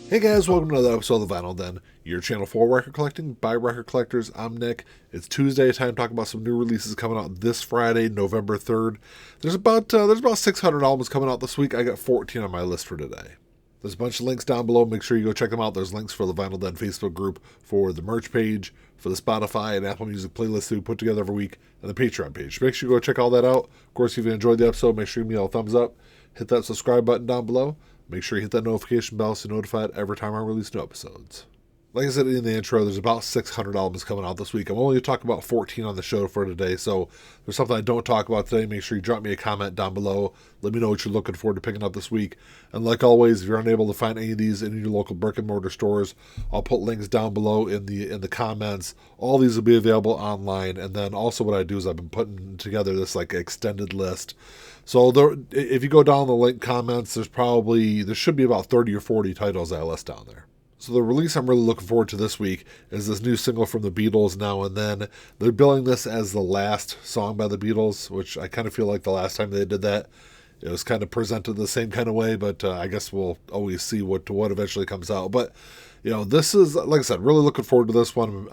Hey guys, welcome to another episode of The Vinyl Den, your channel for record collecting by record collectors. I'm Nick. It's Tuesday, time to talk about some new releases coming out this Friday, November 3rd. There's about 600 albums coming out this week. I got 14 on my list for today. There's a bunch of links down below. Make sure you go check them out. There's links for the Vinyl Den Facebook group, for the merch page, for the Spotify and Apple Music playlist that we put together every week, and the Patreon page. Make sure you go check all that out. Of course, if you enjoyed the episode, make sure you give me a thumbs up. Hit that subscribe button down below. Make sure you hit that notification bell so you're notified every time I release new episodes. Like I said in the intro, there's about 600 albums coming out this week. I'm only going to talk about 14 on the show for today, so if there's something I don't talk about today, make sure you drop me a comment down below. Let me know what you're looking forward to picking up this week. And like always, if you're unable to find any of these in your local brick and mortar stores, I'll put links down below in the comments. All these will be available online. And then also what I do is I've been putting together this like extended list. So if you go down the link comments, there should be about 30 or 40 titles I list down there. So the release I'm really looking forward to this week is this new single from the Beatles, Now and Then. They're billing this as the last song by the Beatles, which I kind of feel like the last time they did that, it was kind of presented the same kind of way, but I guess we'll always see what eventually comes out. But, this is, like I said, really looking forward to this one.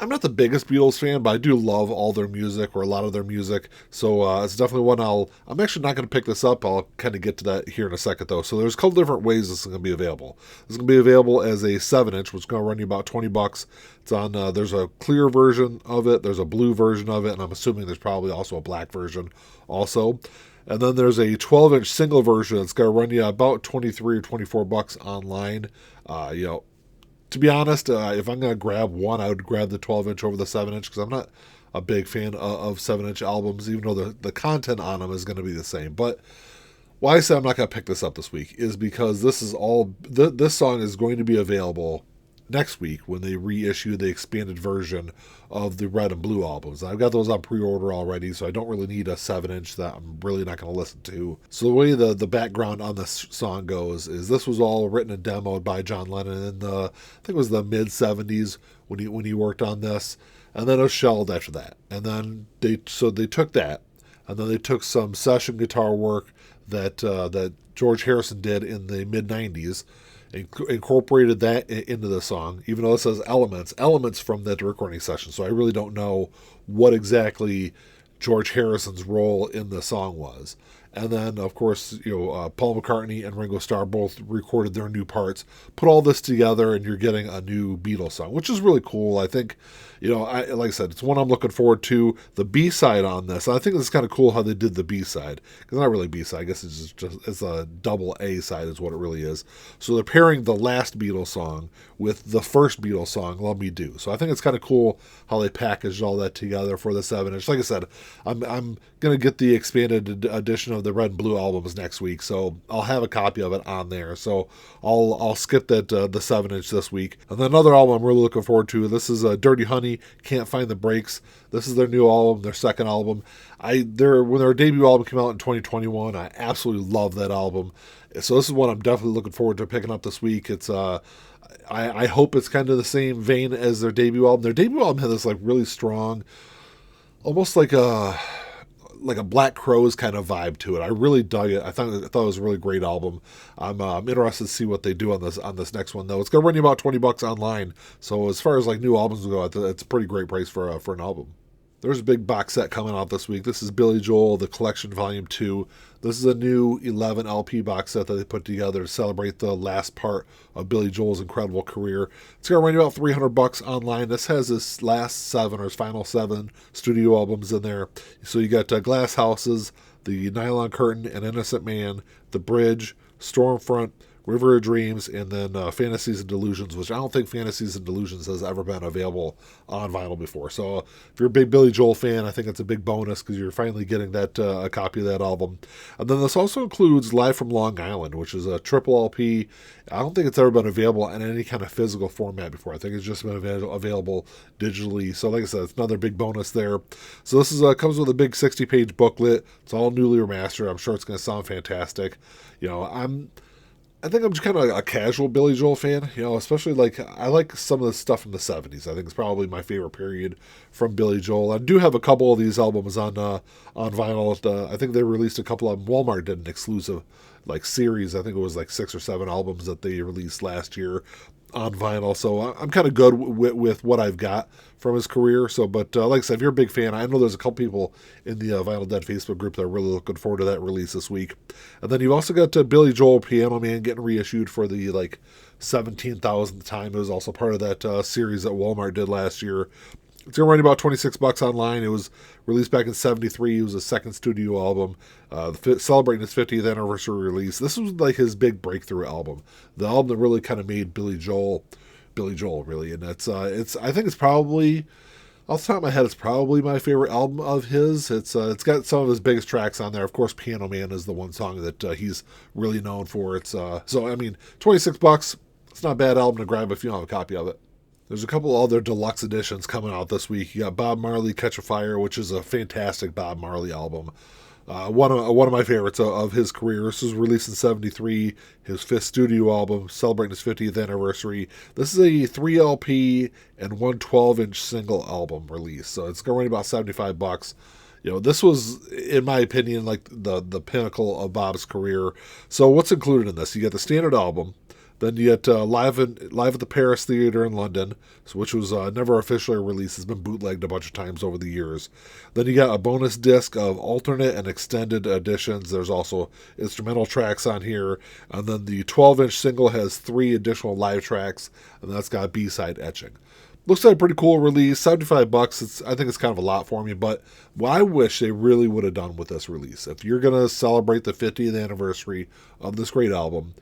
I'm not the biggest Beatles fan, but I do love all their music, or a lot of their music. So it's definitely one I'm actually not going to pick this up. I'll kind of get to that here in a second, though. So there's a couple different ways this is going to be available. This is going to be available as a 7-inch, which is going to run you about $20. It's on. There's a clear version of it. There's a blue version of it, and I'm assuming there's probably also a black version also. And then there's a 12-inch single version that's going to run you about $23 or $24 online. To be honest, if I'm going to grab one, I would grab the 12-inch over the 7-inch because I'm not a big fan of 7-inch albums, even though the content on them is going to be the same. But why I say I'm not going to pick this up this week is because this song is going to be available next week when they reissue the expanded version of the red and blue albums. I've got those on pre-order already, so I don't really need a 7-inch that I'm really not going to listen to. So the way the background on this song goes is this was all written and demoed by John Lennon in I think it was the mid-70s when he worked on this, and then it was shelved after that. And then they took that, and then they took some session guitar work that George Harrison did in the mid-90s, incorporated that into the song, even though it says elements from that recording session. So I really don't know what exactly George Harrison's role in the song was. And then, of course, Paul McCartney and Ringo Starr both recorded their new parts. Put all this together, and you're getting a new Beatles song, which is really cool. I think, like I said, it's one I'm looking forward to. The B-side on this, I think it's kind of cool how they did the B-side. It's not really B-side. I guess it's a double A side is what it really is. So they're pairing the last Beatles song with the first Beatles song, Love Me Do. So I think it's kind of cool how they packaged all that together for the 7-inch. Like I said, I'm going to get the expanded edition of the red and blue albums next week, so I'll have a copy of it on there. So I'll skip that the 7-inch this week. And then another album I'm really looking forward to. This is Dirty Honey, Can't Find the Breaks. This is their new album, their second album. When their debut album came out in 2021, I absolutely love that album. So this is one I'm definitely looking forward to picking up this week. It's I hope it's kind of the same vein as their debut album. Their debut album had this like really strong, almost like a Black Crowes kind of vibe to it. I really dug it. I thought it was a really great album. I'm interested to see what they do on this next one, though. It's going to run you about $20 online. So as far as like new albums go, it's a pretty great price for an album. There's a big box set coming out this week. This is Billy Joel, The Collection Volume 2. This is a new 11 LP box set that they put together to celebrate the last part of Billy Joel's incredible career. It's going to run you about $300 online. This has his last 7 or his final 7 studio albums in there. So you got Glass Houses, The Nylon Curtain, An Innocent Man, The Bridge, Stormfront, River of Dreams, and then Fantasies and Delusions, which I don't think Fantasies and Delusions has ever been available on vinyl before. So if you're a big Billy Joel fan, I think it's a big bonus because you're finally getting that a copy of that album. And then this also includes Live from Long Island, which is a triple LP. I don't think it's ever been available in any kind of physical format before. I think it's just been available digitally. So like I said, it's another big bonus there. So this is comes with a big 60-page booklet. It's all newly remastered. I'm sure it's going to sound fantastic. I think I'm just kind of a casual Billy Joel fan, especially like I like some of the stuff from the '70s. I think it's probably my favorite period from Billy Joel. I do have a couple of these albums on vinyl. I think they released a couple of them. Walmart did an exclusive like series. I think it was like 6 or 7 albums that they released last year on vinyl. So I'm kind of good with what I've got from his career. So, but like I said, if you're a big fan, I know there's a couple people in the Vinyl Dead Facebook group that are really looking forward to that release this week. And then you also got Billy Joel Piano Man getting reissued for the like 17,000th time. It was also part of that series that Walmart did last year. It's going to run you about $26 online. It was released back in '73. It was a second studio album, celebrating its 50th anniversary release. This was like his big breakthrough album, the album that really kind of made Billy Joel really. And it's I think it's probably, off the top of my head, it's probably my favorite album of his. It's got some of his biggest tracks on there. Of course, Piano Man is the one song that he's really known for. It's so I mean, $26. It's not a bad album to grab if you don't have a copy of it. There's a couple other deluxe editions coming out this week. You got Bob Marley, Catch a Fire, which is a fantastic Bob Marley album. One of my favorites of his career. This was released in '73, his 5th studio album, celebrating his 50th anniversary. This is a 3 LP and 1 12-inch single album release, so it's going to run about $75. This was, in my opinion, like the pinnacle of Bob's career. So what's included in this? You get the standard album. Then you get live at the Paris Theatre in London, which was never officially released. It's been bootlegged a bunch of times over the years. Then you got a bonus disc of alternate and extended editions. There's also instrumental tracks on here. And then the 12-inch single has 3 additional live tracks, and that's got B-side etching. Looks like a pretty cool release. $75. I think it's kind of a lot for me, but what I wish they really would have done with this release, if you're going to celebrate the 50th anniversary of this great album,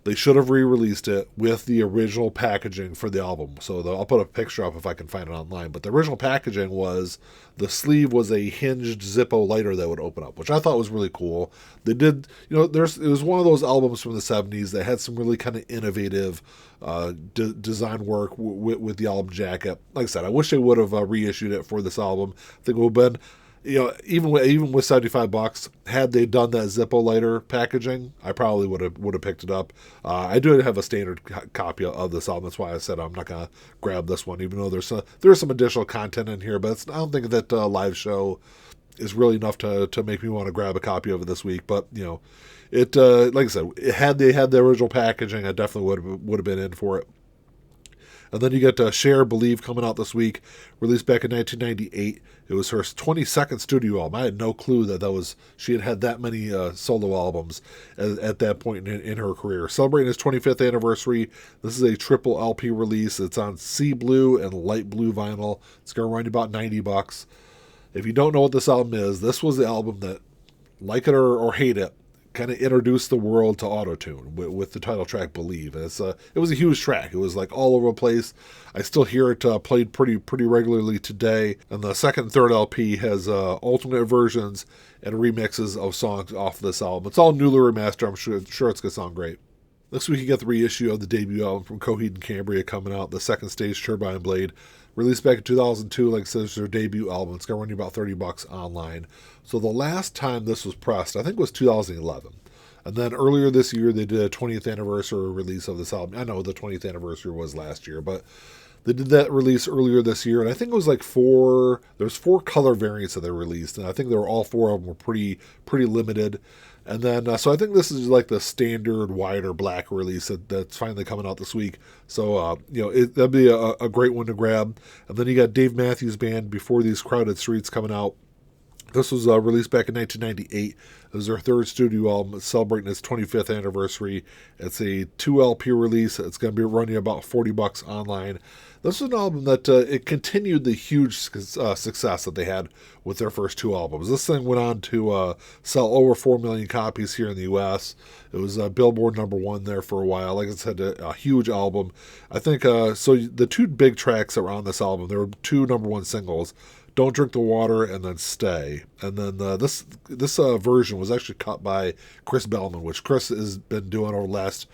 they should have re-released it with the original packaging for the album. So I'll put a picture up if I can find it online. But the original packaging was, the sleeve was a hinged Zippo lighter that would open up, which I thought was really cool. They did, it was one of those albums from the '70s that had some really kind of innovative design work with the album jacket. Like I said, I wish they would have reissued it for this album. I think it would have been, even with $75, had they done that Zippo lighter packaging, I probably would have picked it up. I do have a standard copy of this album. That's why I said I'm not gonna grab this one, even though there's some additional content in here. But I don't think that live show is really enough to make me want to grab a copy of it this week. But it like I said, had they had the original packaging, I definitely would have been in for it. And then you get Cher Believe coming out this week, released back in 1998. It was her 22nd studio album. I had no clue that she had that many solo albums at that point in her career. Celebrating his 25th anniversary, this is a triple LP release. It's on sea blue and light blue vinyl. It's going to run you about $90. If you don't know what this album is, this was the album that, like it or hate it, kind of introduced the world to autotune with the title track Believe. And it was a huge track. It was like all over the place. I still hear it played pretty regularly today. And the second and third LP has alternate versions and remixes of songs off this album. It's all newly remastered. I'm sure it's going to sound great. Next week you get the reissue of the debut album from Coheed and Cambria coming out, the second stage Turbine Blade. Released back in 2002, like I said, it's their debut album. It's going to run you about $30 online. So the last time this was pressed, I think, was 2011. And then earlier this year, they did a 20th anniversary release of this album. I know the 20th anniversary was last year, but they did that release earlier this year. And I think it was like there's 4 color variants that they released. And I think all 4 of them were pretty limited. And then, so I think this is like the standard white or black release that's finally coming out this week. So, that'd be a great one to grab. And then you got Dave Matthews Band, Before These Crowded Streets, coming out. This was released back in 1998. It was their 3rd studio album. It's celebrating its 25th anniversary. It's a 2 LP release. It's going to be running about $40 online. This was an album that it continued the huge success that they had with their first 2 albums. This thing went on to sell over 4 million copies here in the U.S. It was Billboard #1 there for a while. Like I said, a huge album. I think so. The 2 big tracks that were on this album, there were 2 #1 singles. Don't Drink the Water, and then Stay. And then this version was actually cut by Chris Bellman, which Chris has been doing over the last,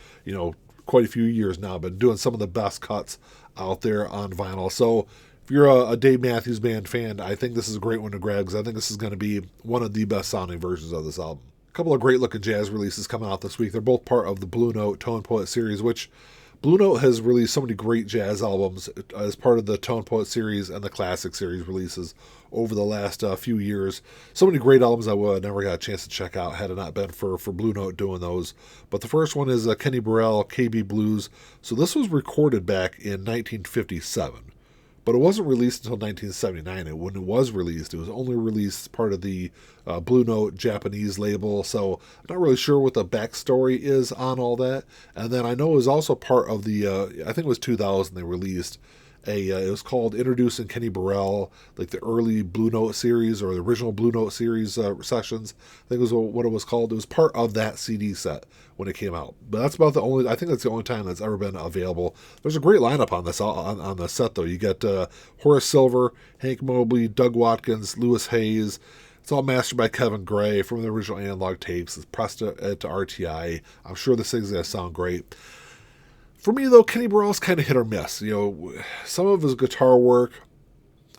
quite a few years now, been doing some of the best cuts out there on vinyl. So if you're a Dave Matthews Band fan, I think this is a great one to grab, because I think this is going to be one of the best sounding versions of this album. couple of great looking jazz releases coming out this week. They're both part of the Blue Note Tone Poet series, which Blue Note has released so many great jazz albums as part of the Tone Poet series and the Classic series releases over the last few years. So many great albums I would never got a chance to check out had it not been for Blue Note doing those. But the first one is Kenny Burrell, KB Blues. So this was recorded back in 1957. But it wasn't released until 1979. And when it was released, it was only released as part of the Blue Note Japanese label. So I'm not really sure what the backstory is on all that. And then I know it was also part of the, I think it was 2000 they released it was called Introducing Kenny Burrell, like the early Blue Note series or the original Blue Note series sessions. I think was what it was called. It was part of that CD set when it came out. But that's about I think that's the only time that's ever been available. There's a great lineup on this on the set though. You got Horace Silver, Hank Mobley, Doug Watkins, Lewis Hayes. It's all mastered by Kevin Gray from the original analog tapes. It's pressed to RTI. I'm sure this thing's gonna sound great. For me, though, Kenny Burrell's kind of hit or miss. Some of his guitar work,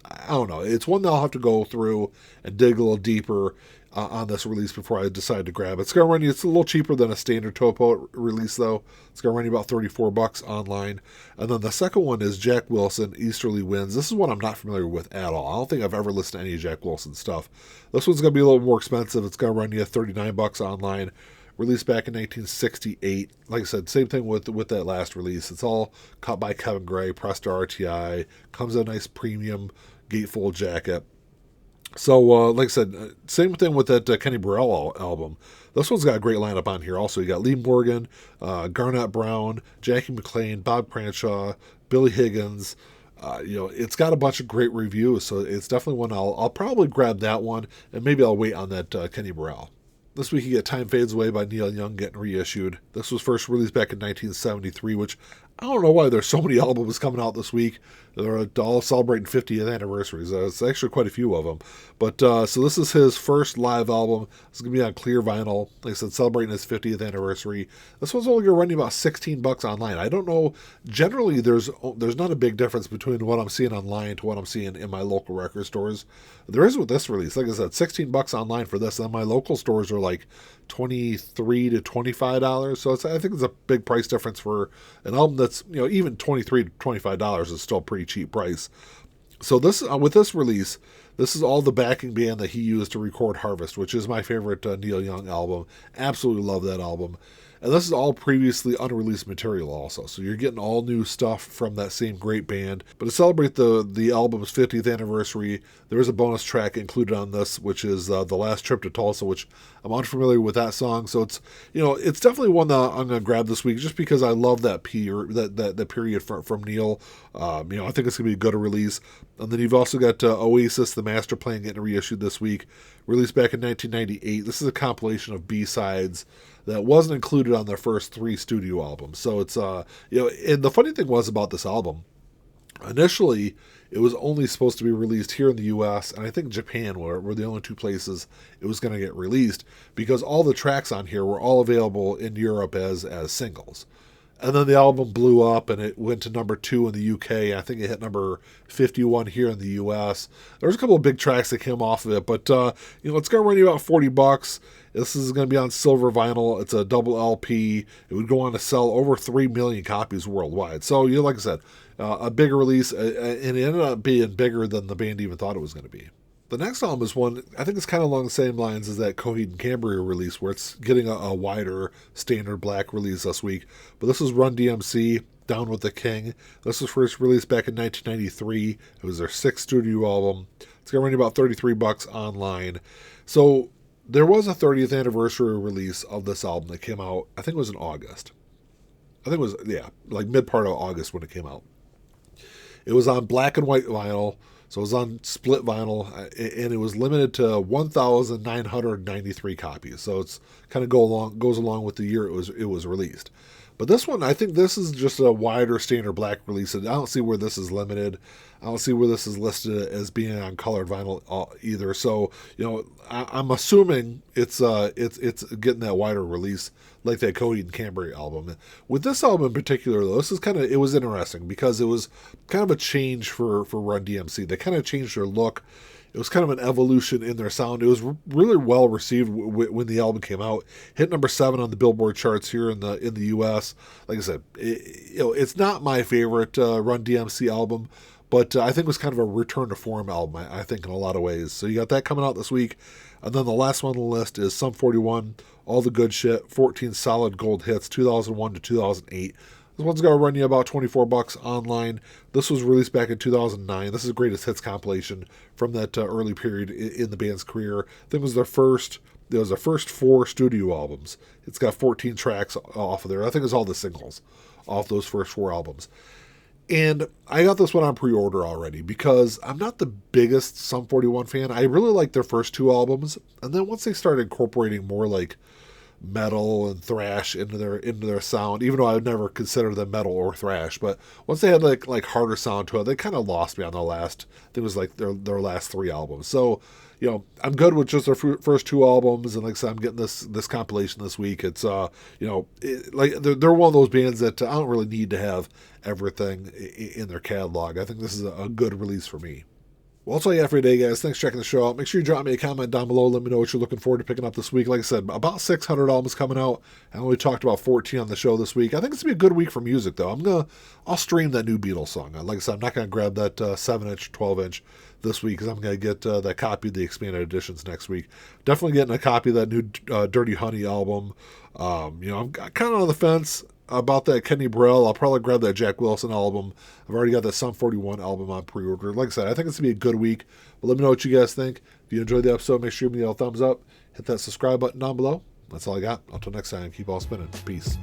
I don't know. It's one that I'll have to go through and dig a little deeper on this release before I decide to grab it. It's going to run you, it's a little cheaper than a standard Topo release, though. It's going to run you about $34 online. And then the second one is Jack Wilson, Easterly Winds. This is one I'm not familiar with at all. I don't think I've ever listened to any Jack Wilson stuff. This one's going to be a little more expensive. It's going to run you $39 online. Released back in 1968. Like I said, same thing with that last release. It's all cut by Kevin Gray, pressed to RTI. Comes in a nice premium gatefold jacket. So, like I said, same thing with that Kenny Burrell album. This one's got a great lineup on here. Also, you got Lee Morgan, Garnett Brown, Jackie McLean, Bob Cranshaw, Billy Higgins. It's got a bunch of great reviews, so it's definitely one I'll probably grab that one, and maybe I'll wait on that Kenny Burrell. This week you get Time Fades Away by Neil Young getting reissued. This was first released back in 1973, which I don't know why there's so many albums coming out this week. They're all celebrating 50th anniversaries. It's actually quite a few of them. But so this is his first live album. It's going to be on clear vinyl. Like I said, celebrating his 50th anniversary. This one's only going to run you about $16 online. I don't know. Generally, there's not a big difference between what I'm seeing online to what I'm seeing in my local record stores. There is with this release. Like I said, $16 online for this. And my local stores are like $23 to $25. So I think it's a big price difference for an album that's, even $23 to $25 is still a pretty cheap price. So this with this release, this is all the backing band that he used to record Harvest, which is my favorite Neil Young album. Absolutely love that album. And this is all previously unreleased material also. So you're getting all new stuff from that same great band. But to celebrate the album's 50th anniversary, there is a bonus track included on this, which is The Last Trip to Tulsa, which I'm unfamiliar with that song. So it's it's definitely one that I'm going to grab this week just because I love that period from Neil. I think it's going to be a good release. And then you've also got Oasis, the Masterplan, getting reissued this week. Released back in 1998. This is a compilation of B-sides that wasn't included on their first 3 studio albums. So it's, and the funny thing was about this album, initially it was only supposed to be released here in the U.S. and I think Japan were the only 2 places it was going to get released because all the tracks on here were all available in Europe as singles. And then the album blew up and it went to number 2 in the UK. I think it hit number 51 here in the US. There's a couple of big tracks that came off of it, but it's going to run you about $40. This is going to be on silver vinyl. It's a double LP. It would go on to sell over 3 million copies worldwide. So, like I said, a bigger release, and it ended up being bigger than the band even thought it was going to be. The next album is one, I think it's kind of along the same lines as that Coheed and Cambria release, where it's getting a wider standard black release this week. But this is Run DMC, Down with the King. This was first released back in 1993. It was their 6th studio album. It's going to run you about $33 online. So there was a 30th anniversary release of this album that came out, I think it was in August. I think it was, like mid-part of August when it came out. It was on black and white vinyl. So it was on split vinyl, and it was limited to 1,993 copies. So it's kind of goes along with the year it was released. But this one, I think this is just a wider standard black release. And I don't see where this is limited. I don't see where this is listed as being on colored vinyl either. So I'm assuming it's getting that wider release like that Coheed and Cambria album. With this album in particular, though, it was interesting because it was kind of a change for Run DMC. They kind of changed their look. It was kind of an evolution in their sound. It was really well received when the album came out. Hit number 7 on the Billboard charts here in the U.S. Like I said, it's not my favorite Run DMC album, but I think it was kind of a return to form album, I think, in a lot of ways. So you got that coming out this week. And then the last one on the list is Sum 41, All the Good Shit, 14 solid gold hits, 2001 to 2008. This one's going to run you about $24 online. This was released back in 2009. This is the greatest hits compilation from that early period in the band's career. I think it was their first 4 studio albums. It's got 14 tracks off of there. I think it's all the singles off those first 4 albums. And I got this one on pre-order already because I'm not the biggest Sum 41 fan. I really like their first 2 albums. And then once they started incorporating more like metal and thrash into their sound, even though I would never consider them metal or thrash, but once they had like harder sound to it, they kind of lost me on the last, I think it was like their last 3 albums. So, I'm good with just their first 2 albums, and like I said, I'm getting this compilation this week. It's like they're one of those bands that I don't really need to have everything in their catalog. I think this is a good release for me. Well, that's all you have for today, guys. Thanks for checking the show out. Make sure you drop me a comment down below. Let me know what you're looking forward to picking up this week. Like I said, about 600 albums coming out. I only talked about 14 on the show this week. I think it's going to be a good week for music, though. I'll stream that new Beatles song. Like I said, I'm not going to grab that 7-inch, 12-inch this week because I'm going to get that copy of the expanded editions next week. Definitely getting a copy of that new Dirty Honey album. I'm kind of on the fence about that Kenny Burrell. I'll probably grab that Jack Wilson album. I've already got that Sum 41 album on pre-order. Like I said, I think it's going to be a good week. But let me know what you guys think. If you enjoyed the episode, make sure you give me a thumbs up. Hit that subscribe button down below. That's all I got. Until next time, keep all spinning. Peace.